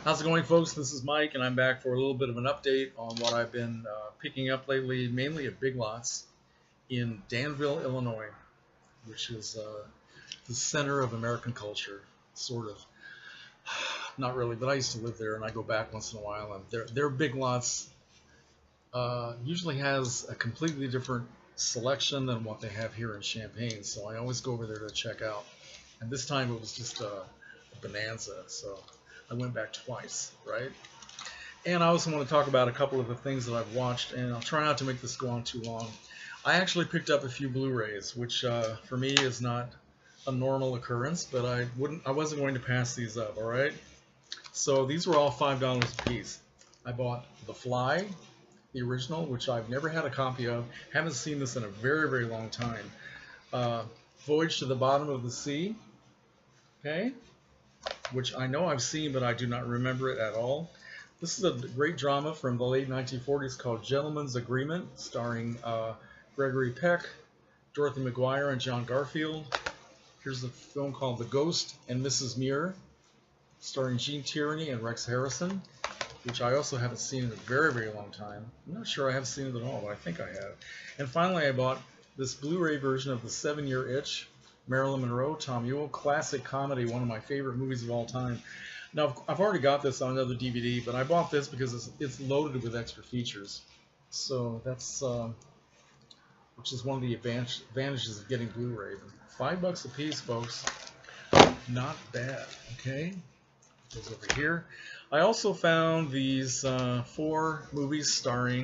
How's it going, folks? This is Mike, and I'm back for a little bit of an update on what I've been picking up lately, mainly at Big Lots in Danville, Illinois, which is the center of American culture, sort of. Not really, but I used to live there, and I go back once in a while. And their Big Lots usually has a completely different selection than what they have here in Champaign, so I always go over there to check out. And this time it was just a bonanza, so I went back twice, right? And I also want to talk about a couple of the things that I've watched, and I'll try not to make this go on too long. I actually picked up a few Blu-rays, which for me is not a normal occurrence, but I wasn't going to pass these up, all right? So these were all $5 a piece. I bought The Fly, the original, which I've never had a copy of. Haven't seen this in a very, very long time. Voyage to the Bottom of the Sea, okay, which I know I've seen, but I do not remember it at all. This is a great drama from the late 1940s called Gentleman's Agreement, starring Gregory Peck, Dorothy McGuire, and John Garfield. Here's a film called The Ghost and Mrs. Muir, starring Gene Tierney and Rex Harrison, which I also haven't seen in a very, very long time. I'm not sure I have seen it at all, but I think I have. And finally, I bought this Blu-ray version of The 7-Year Itch, Marilyn Monroe, Tom Ewell, classic comedy, one of my favorite movies of all time. Now, I've already got this on another DVD, but I bought this because it's loaded with extra features. So that's, which is one of the advantages of getting Blu-ray. $5 a piece, folks. Not bad, okay? Goes over here. I also found these 4 movies starring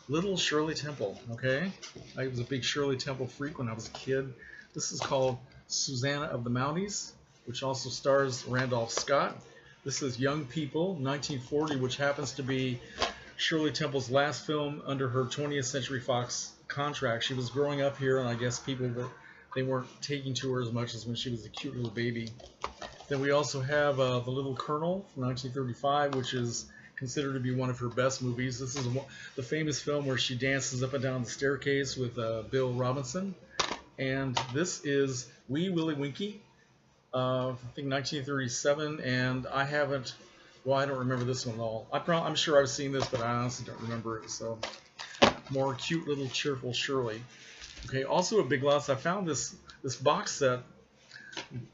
little Shirley Temple, okay? I was a big Shirley Temple freak when I was a kid. This is called Susanna of the Mounties, which also stars Randolph Scott. This is Young People, 1940, which happens to be Shirley Temple's last film under her 20th Century Fox contract. She was growing up here, and I guess they weren't taking to her as much as when she was a cute little baby. Then we also have The Little Colonel from 1935, which is considered to be one of her best movies. This is the famous film where she dances up and down the staircase with Bill Robinson. And this is Wee Willie Winkie, I think 1937, and I don't remember this one at all. I'm sure I've seen this, but I honestly don't remember it, so more cute little cheerful Shirley. Okay, also at Big Lots, I found this box set,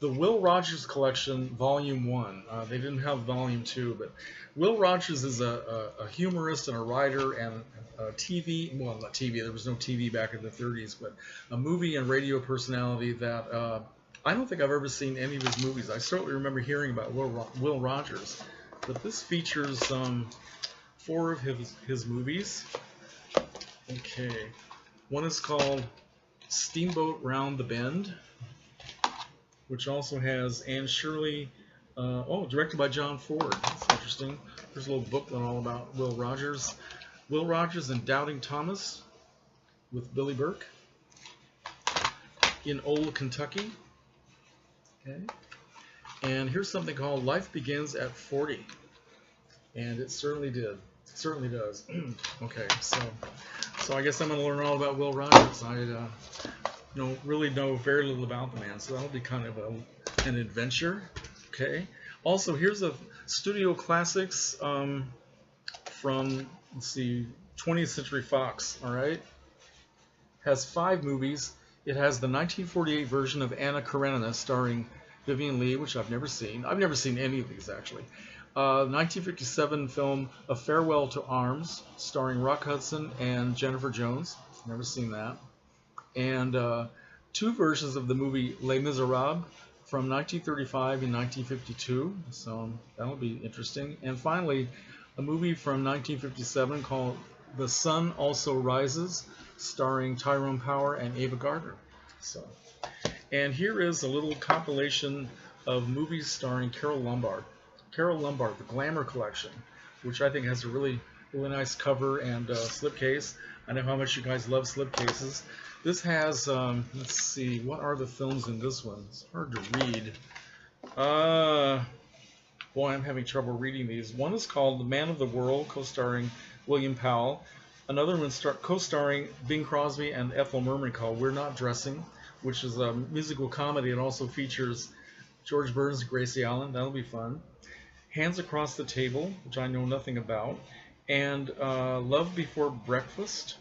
the Will Rogers Collection, Volume 1. They didn't have Volume 2, but Will Rogers is a humorist and a writer and a TV, well, not TV, there was no TV back in the 30s, but a movie and radio personality that I don't think I've ever seen any of his movies. I certainly remember hearing about Will Rogers, but this features 4 of his movies. Okay, one is called Steamboat Round the Bend, which also has Anne Shirley, directed by John Ford. That's interesting. There's a little booklet all about Will Rogers. Will Rogers and Doubting Thomas with Billy Burke. In Old Kentucky. Okay. And here's something called Life Begins at 40. And it certainly did. It certainly does. Okay, so I guess I'm going to learn all about Will Rogers. I really know very little about the man, so that'll be kind of an adventure. Okay. Also, here's a Studio Classics from, let's see, 20th Century Fox. All right. Has 5 movies. It has the 1948 version of Anna Karenina starring Vivian Leigh, which I've never seen. I've never seen any of these, actually. 1957 film A Farewell to Arms, starring Rock Hudson and Jennifer Jones. Never seen that. And 2 versions of the movie Les Miserables from 1935 and 1952. So that'll be interesting. And finally, a movie from 1957 called The Sun Also Rises, starring Tyrone Power and Ava Gardner. So, and here is a little compilation of movies starring Carole Lombard. Carole Lombard, The Glamour Collection, which I think has a really, really nice cover and slipcase. I know how much you guys love slipcases. This has, let's see, what are the films in this one? It's hard to read. Boy, I'm having trouble reading these. One is called The Man of the World, co-starring William Powell. Another one co-starring Bing Crosby and Ethel Merman called We're Not Dressing, which is a musical comedy. It also features George Burns and Gracie Allen. That'll be fun. Hands Across the Table, which I know nothing about, and Love Before Breakfast,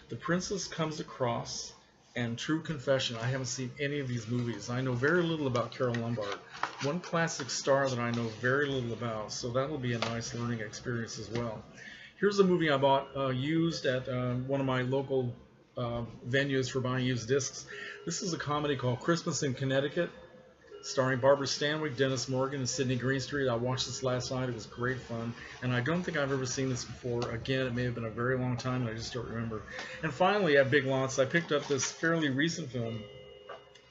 The Princess Comes Across, and True Confession. I haven't seen any of these movies. I know very little about Carole Lombard. One classic star that I know very little about, so that'll be a nice learning experience as well. Here's a movie I bought used at one of my local venues for buying used discs. This is a comedy called Christmas in Connecticut, starring Barbara Stanwyck, Dennis Morgan, and Sidney Greenstreet. I watched this last night. It was great fun, and I don't think I've ever seen this before. Again, it may have been a very long time, and I just don't remember. And finally, at Big Lots, I picked up this fairly recent film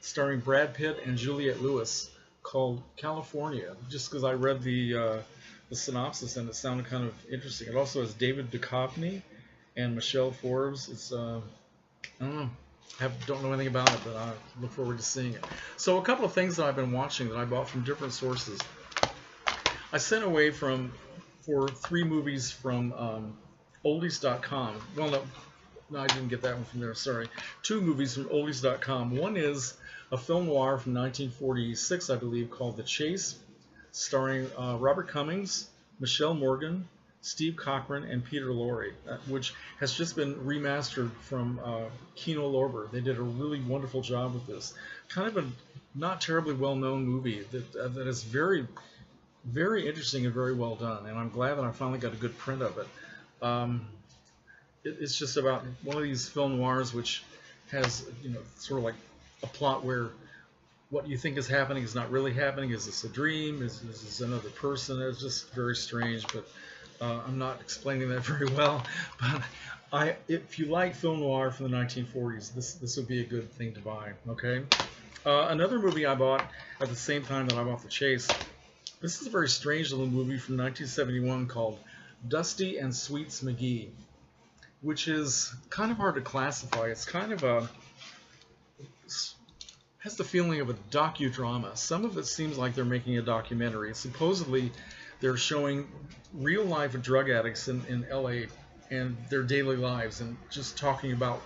starring Brad Pitt and Juliette Lewis called California, just because I read the synopsis and it sounded kind of interesting. It also has David Duchovny and Michelle Forbes. It's I don't know. Don't know anything about it, but I look forward to seeing it. So a couple of things that I've been watching that I bought from different sources. I sent away for 3 movies from oldies.com. Well, no, I didn't get that one from there, sorry. 2 movies from oldies.com. One is a film noir from 1946, I believe, called The Chase, starring Robert Cummings, Michelle Morgan, Steve Cochran, and Peter Lorre, which has just been remastered from Kino Lorber. They did a really wonderful job with this. Kind of a not terribly well-known movie that is very, very interesting and very well done, and I'm glad that I finally got a good print of it. It's just about one of these film noirs which has, sort of like a plot where what you think is happening is not really happening. Is this a dream? Is this another person? It's just very strange, but I'm not explaining that very well. But if you like film noir from the 1940s, this would be a good thing to buy. Okay. Another movie I bought at the same time that I bought The Chase. This is a very strange little movie from 1971 called Dusty and Sweets McGee, which is kind of hard to classify. It's kind of has the feeling of a docudrama. Some of it seems like they're making a documentary. Supposedly, they're showing real-life drug addicts in LA and their daily lives, and just talking about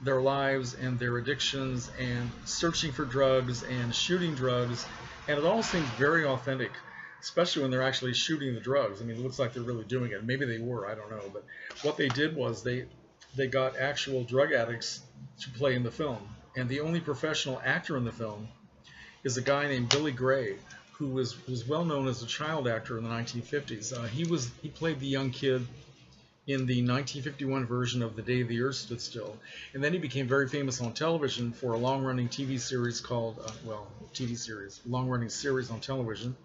their lives and their addictions and searching for drugs and shooting drugs, and it all seems very authentic, especially when they're actually shooting the drugs. I mean, it looks like they're really doing it. Maybe they were, I don't know. But what they did was they got actual drug addicts to play in the film. And the only professional actor in the film is a guy named Billy Gray, who was well known as a child actor in the 1950s. He played the young kid in the 1951 version of The Day the Earth Stood Still. And then he became very famous on television for a long-running TV series called, long-running series on television,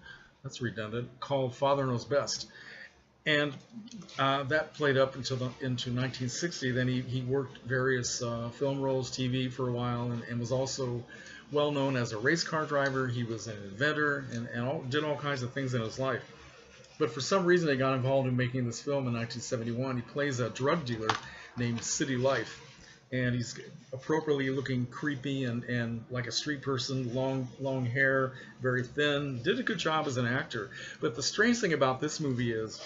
that's redundant, called Father Knows Best. And that played up into 1960. Then he worked various film roles, TV for a while, and was also well known as a race car driver. He was an inventor and did all kinds of things in his life. But for some reason, they got involved in making this film in 1971. He plays a drug dealer named City Life, and he's appropriately looking creepy and like a street person, long hair, very thin. Did a good job as an actor. But the strange thing about this movie is,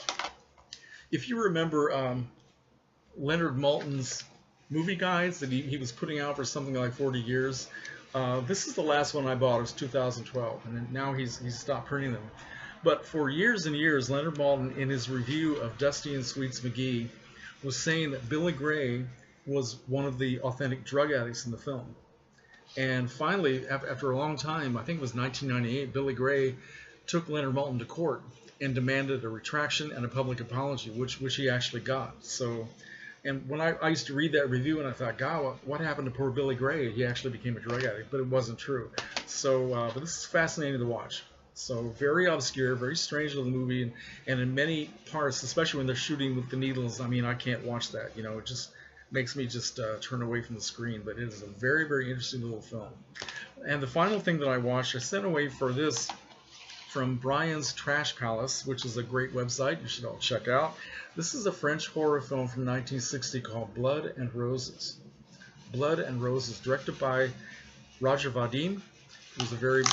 if you remember Leonard Maltin's movie guides that he was putting out for something like 40 years, this is the last one I bought. It was 2012, and now he's stopped printing them. But for years and years, Leonard Maltin, in his review of Dusty and Sweets McGee, was saying that Billy Gray was one of the authentic drug addicts in the film. And finally, after a long time, I think it was 1998, Billy Gray took Leonard Maltin to court and demanded a retraction and a public apology, which he actually got. So, and when I used to read that review, and I thought, God, what happened to poor Billy Gray? He actually became a drug addict, but it wasn't true. So, but this is fascinating to watch. So very obscure, very strange little movie, and in many parts, especially when they're shooting with the needles, I mean, I can't watch that. It just makes me just turn away from the screen. But it is a very, very interesting little film. And the final thing that I watched, I sent away for this from Brian's Trash Palace, which is a great website you should all check out. This is a French horror film from 1960 called Blood and Roses. Blood and Roses, directed by Roger Vadim, who's a very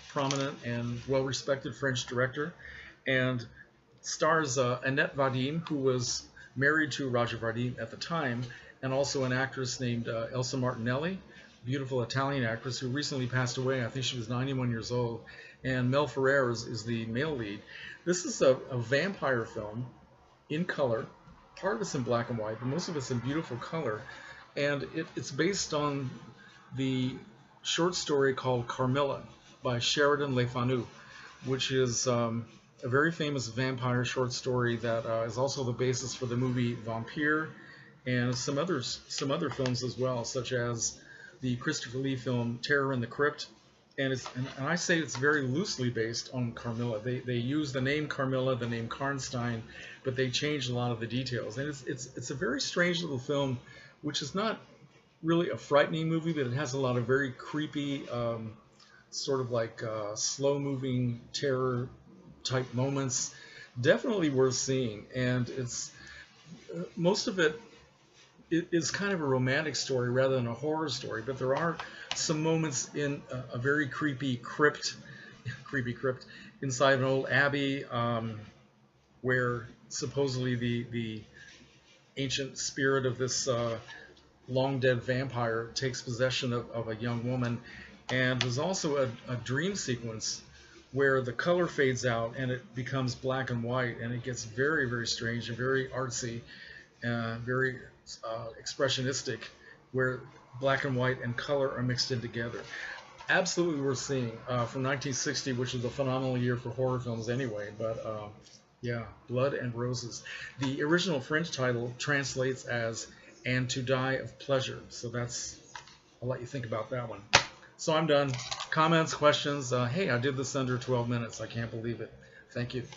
prominent and well-respected French director, and stars Annette Vadim, who was married to Roger Vadim at the time, and also an actress named Elsa Martinelli, beautiful Italian actress who recently passed away. I think she was 91 years old. And Mel Ferrer is the male lead. This is a vampire film in color. Part of it's in black and white, but most of it's in beautiful color. And it's based on the short story called Carmilla by Sheridan Le Fanu, which is a very famous vampire short story that is also the basis for the movie Vampire and some other films as well, such as the Christopher Lee film Terror in the Crypt. And I say it's very loosely based on Carmilla. They use the name Carmilla, the name Karnstein, but they changed a lot of the details. And it's a very strange little film, which is not really a frightening movie, but it has a lot of very creepy, sort of like slow-moving terror type moments. Definitely worth seeing. And it's most of it is kind of a romantic story rather than a horror story, but there are some moments in a very creepy crypt inside an old abbey, where supposedly the ancient spirit of this long dead vampire takes possession of a young woman. And there's also a dream sequence where the color fades out and it becomes black and white, and it gets very, very strange and very artsy, very expressionistic, where black and white and color are mixed in together. Absolutely worth seeing, from 1960, which is a phenomenal year for horror films anyway. But yeah, Blood and Roses. The original French title translates as "And to Die of Pleasure." So I'll let you think about that one. So I'm done. Comments, questions? Hey, I did this under 12 minutes. I can't believe it. Thank you.